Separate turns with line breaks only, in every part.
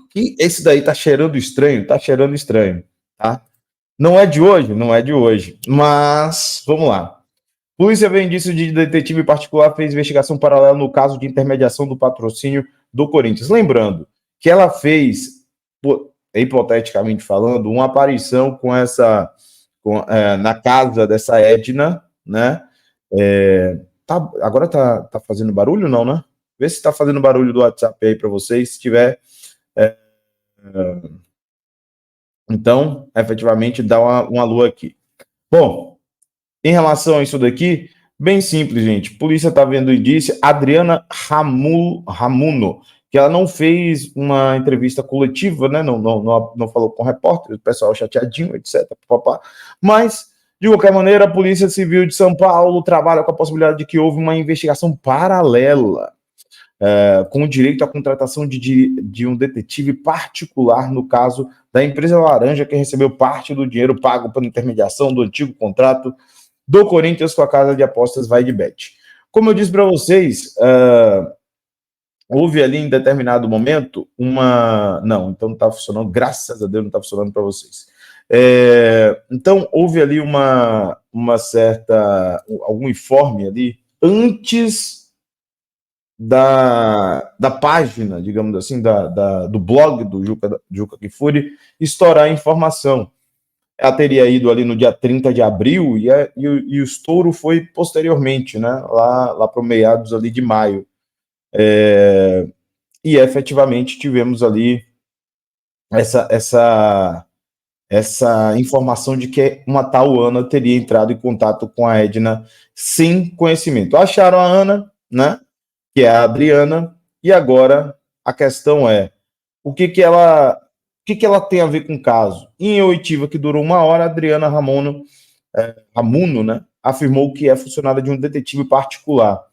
que esse daí tá cheirando estranho, tá? Não é de hoje, não é de hoje, mas vamos lá. Polícia vê indício de detetive particular fez investigação paralela no caso de intermediação do patrocínio do Corinthians. Lembrando que ela fez, hipoteticamente falando, uma aparição com na casa dessa Edna, né? Agora tá fazendo barulho, não, né? Vê se tá fazendo barulho do WhatsApp aí para vocês. Se tiver, então, efetivamente, dá uma lua aqui. Bom, em relação a isso daqui, bem simples, gente. Polícia está vendo indício. Adriana Ramuno, que ela não fez uma entrevista coletiva, né? Não falou com repórter, o pessoal chateadinho, etc. Mas, de qualquer maneira, a Polícia Civil de São Paulo trabalha com a possibilidade de que houve uma investigação paralela com o direito à contratação de um detetive particular no caso da empresa Laranja, que recebeu parte do dinheiro pago pela intermediação do antigo contrato do Corinthians com a casa de apostas Vai de Bet. Como eu disse para vocês, houve ali em determinado momento então não está funcionando, graças a Deus não está funcionando para vocês. Então houve ali algum informe ali antes da página, digamos assim, do blog do Juca Kfouri estourar a informação. Ela teria ido ali no dia 30 de abril e o estouro foi posteriormente, né, lá para meados ali de maio. E efetivamente tivemos ali essa informação de que uma tal Ana teria entrado em contato com a Edna sem conhecimento. Acharam a Ana, né, que é a Adriana, e agora a questão é o que ela tem a ver com o caso. Em oitiva que durou 1 hora, a Adriana Ramuno, né, afirmou que é funcionária de um detetive particular.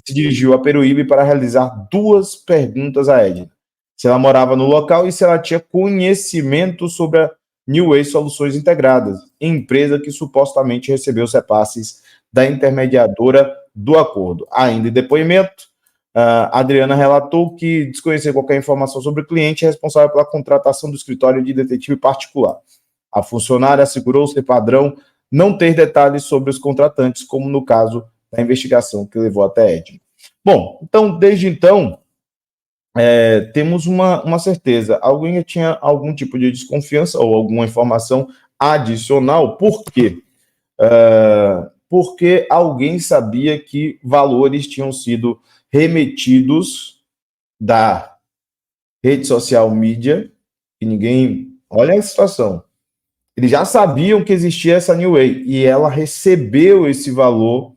Se dirigiu a Peruíbe para realizar 2 perguntas a Edna. Se ela morava no local e se ela tinha conhecimento sobre a New Way Soluções Integradas, empresa que supostamente recebeu os repasses da intermediadora do acordo. Ainda em depoimento, a Adriana relatou que desconhecia qualquer informação sobre o cliente responsável pela contratação do escritório de detetive particular. A funcionária assegurou ser padrão não ter detalhes sobre os contratantes, como no caso da investigação que levou até Edna. Bom, então, desde então, temos uma certeza. Alguém tinha algum tipo de desconfiança ou alguma informação adicional. Por quê? Porque alguém sabia que valores tinham sido remetidos da rede social mídia, e ninguém... Olha a situação. Eles já sabiam que existia essa New Way, e ela recebeu esse valor,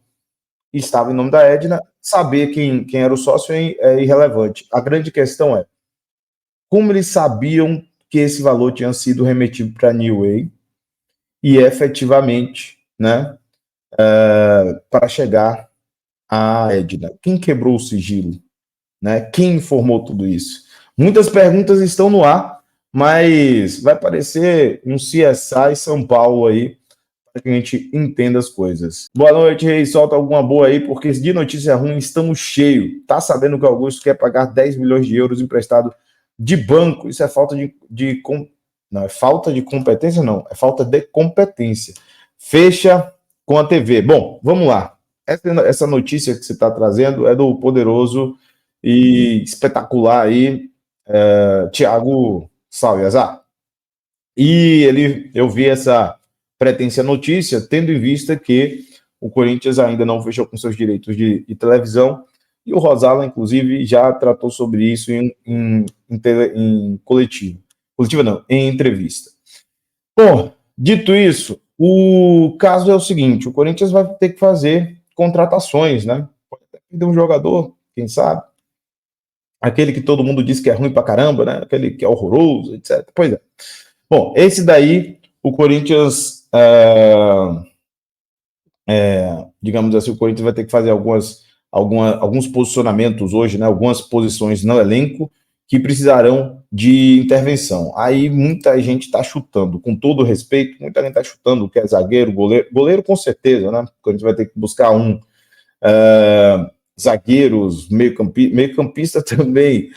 estava em nome da Edna. Saber quem era o sócio é irrelevante. A grande questão é como eles sabiam que esse valor tinha sido remetido para a New Way e efetivamente, né, para chegar à Edna. Quem quebrou o sigilo? Né? Quem informou tudo isso? Muitas perguntas estão no ar, mas vai parecer um CSI São Paulo aí, para que a gente entenda as coisas. Boa noite, Rei. Solta alguma boa aí, porque de notícia ruim estamos cheios. Tá sabendo que o Augusto quer pagar 10 milhões de euros emprestado de banco? Isso é falta não, é falta de competência, não. É falta de competência. Fecha com a TV. Bom, vamos lá. Essa notícia que você está trazendo é do poderoso e espetacular aí, Thiago Salazar. E eu vi essa pretensa notícia, tendo em vista que o Corinthians ainda não fechou com seus direitos de televisão, e o Rosala, inclusive, já tratou sobre isso em coletiva. Coletiva não, em entrevista. Bom, dito isso, o caso é o seguinte: o Corinthians vai ter que fazer contratações, né? Pode até perder um jogador, quem sabe? Aquele que todo mundo diz que é ruim pra caramba, né? Aquele que é horroroso, etc. Pois é. Bom, esse daí, o Corinthians, digamos assim, o Corinthians vai ter que fazer alguns posicionamentos hoje, né? Algumas posições no elenco que precisarão de intervenção. Aí muita gente está chutando, com todo respeito, muita gente está chutando que é zagueiro, goleiro com certeza, né? O Corinthians vai ter que buscar zagueiros, meio-campista também.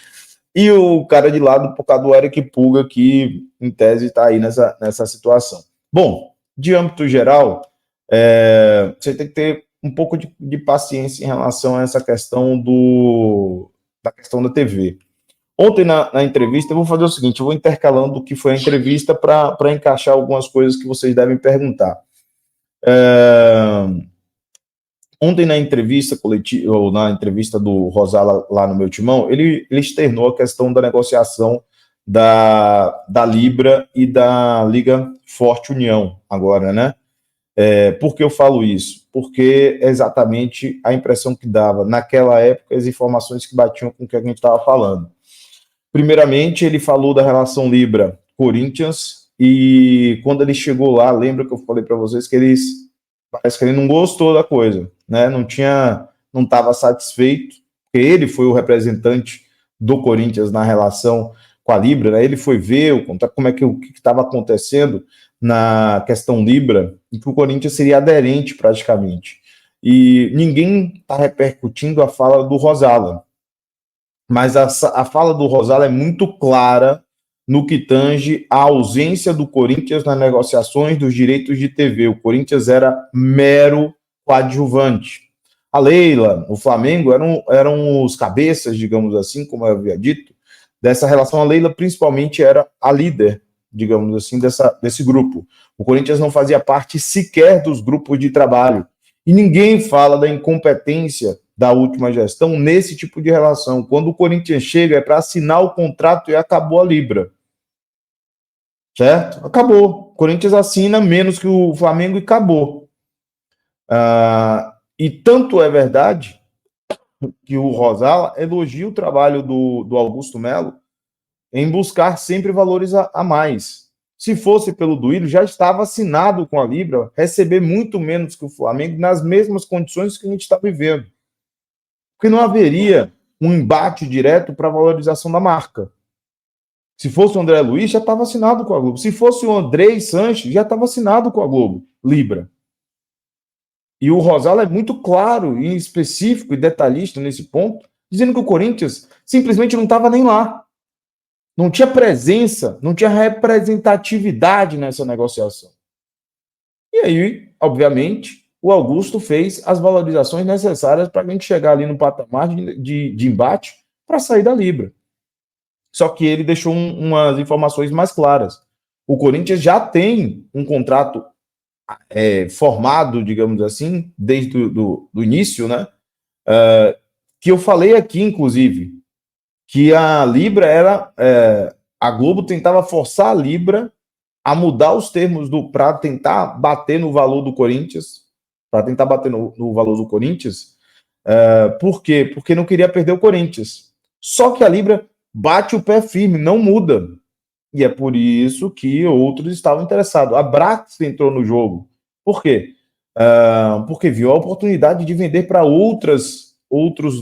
e o cara de lado por causa do Eric Puga, que em tese está aí nessa situação. Bom, de âmbito geral, você tem que ter um pouco de paciência em relação a essa questão da questão da TV. Ontem, na entrevista, eu vou fazer o seguinte, eu vou intercalando o que foi a entrevista para encaixar algumas coisas que vocês devem perguntar. Ontem, na entrevista coletiva, ou na entrevista do Rosala lá no meu timão, ele externou a questão da negociação da Libra e da Liga Forte União, agora, né? Por que eu falo isso? Porque é exatamente a impressão que dava, naquela época, as informações que batiam com o que a gente estava falando. Primeiramente, ele falou da relação Libra-Corinthians, e quando ele chegou lá, lembra que eu falei para vocês que parece que ele não gostou da coisa, né? Não estava satisfeito, porque ele foi o representante do Corinthians na relação com a Libra, né? Ele foi ver como é que o que estava acontecendo na questão Libra, e que o Corinthians seria aderente praticamente. E ninguém está repercutindo a fala do Rosala, mas a fala do Rosala é muito clara no que tange a ausência do Corinthians nas negociações dos direitos de TV. O Corinthians era mero coadjuvante. A Leila, o Flamengo, eram os cabeças, digamos assim, como eu havia dito, dessa relação. A Leila, principalmente, era a líder, digamos assim, desse grupo. O Corinthians não fazia parte sequer dos grupos de trabalho. E ninguém fala da incompetência da última gestão nesse tipo de relação. Quando o Corinthians chega, é para assinar o contrato e acabou a Libra. Certo? Acabou. O Corinthians assina menos que o Flamengo e acabou. E tanto é verdade que o Rosala elogia o trabalho do Augusto Melo em buscar sempre valores a mais. Se fosse pelo Duílio, já estava assinado com a Libra, receber muito menos que o Flamengo nas mesmas condições que a gente está vivendo. Porque não haveria um embate direto para a valorização da marca. Se fosse o André Luiz, já estava assinado com a Globo. Se fosse o Andrei Sanches, já estava assinado com a Globo, Libra. E o Rosala é muito claro e específico e detalhista nesse ponto, dizendo que o Corinthians simplesmente não estava nem lá. Não tinha presença, não tinha representatividade nessa negociação. E aí, obviamente, o Augusto fez as valorizações necessárias para a gente chegar ali no patamar de embate para sair da Libra. Só que ele deixou umas informações mais claras. O Corinthians já tem um contrato formado, digamos assim, desde o início, né? Que eu falei aqui, inclusive, que a Libra era... a Globo tentava forçar a Libra a mudar os termos para tentar bater no valor do Corinthians, no valor do Corinthians. Por quê? Porque não queria perder o Corinthians. Só que a Libra bate o pé firme, não muda. E é por isso que outros estavam interessados. A Brax entrou no jogo. Por quê? Porque viu a oportunidade de vender para outros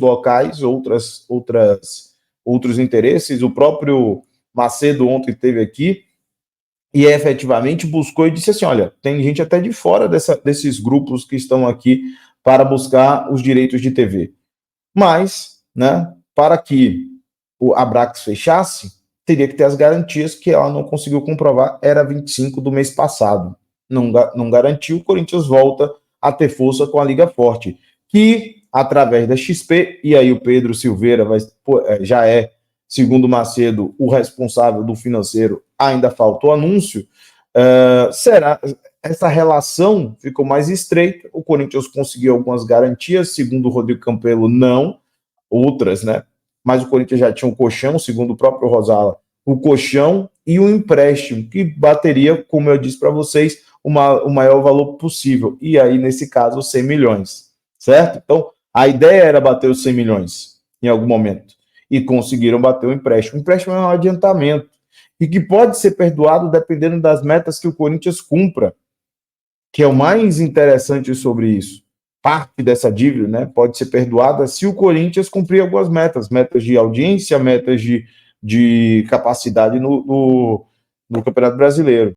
locais, outros interesses. O próprio Macedo ontem esteve aqui e efetivamente buscou e disse assim, olha, tem gente até de fora desses grupos que estão aqui para buscar os direitos de TV. Mas, né, para que a Brax fechasse, teria que ter as garantias que ela não conseguiu comprovar, era 25 do mês passado. Não garantiu, o Corinthians volta a ter força com a Liga Forte, que, através da XP, e aí o Pedro Silveira já é, segundo o Macedo, o responsável do financeiro, ainda falta o anúncio, essa relação ficou mais estreita, o Corinthians conseguiu algumas garantias, segundo o Rodrigo Campelo, não, outras, né? Mas o Corinthians já tinha um colchão, segundo o próprio Rosala, o colchão e o empréstimo, que bateria, como eu disse para vocês, o maior valor possível. E aí, nesse caso, 100 milhões, certo? Então, a ideia era bater os 100 milhões em algum momento. E conseguiram bater o empréstimo. O empréstimo é um adiantamento e que pode ser perdoado dependendo das metas que o Corinthians cumpra, que é o mais interessante sobre isso. Parte dessa dívida, né, pode ser perdoada se o Corinthians cumprir algumas metas de audiência, metas de capacidade no Campeonato Brasileiro.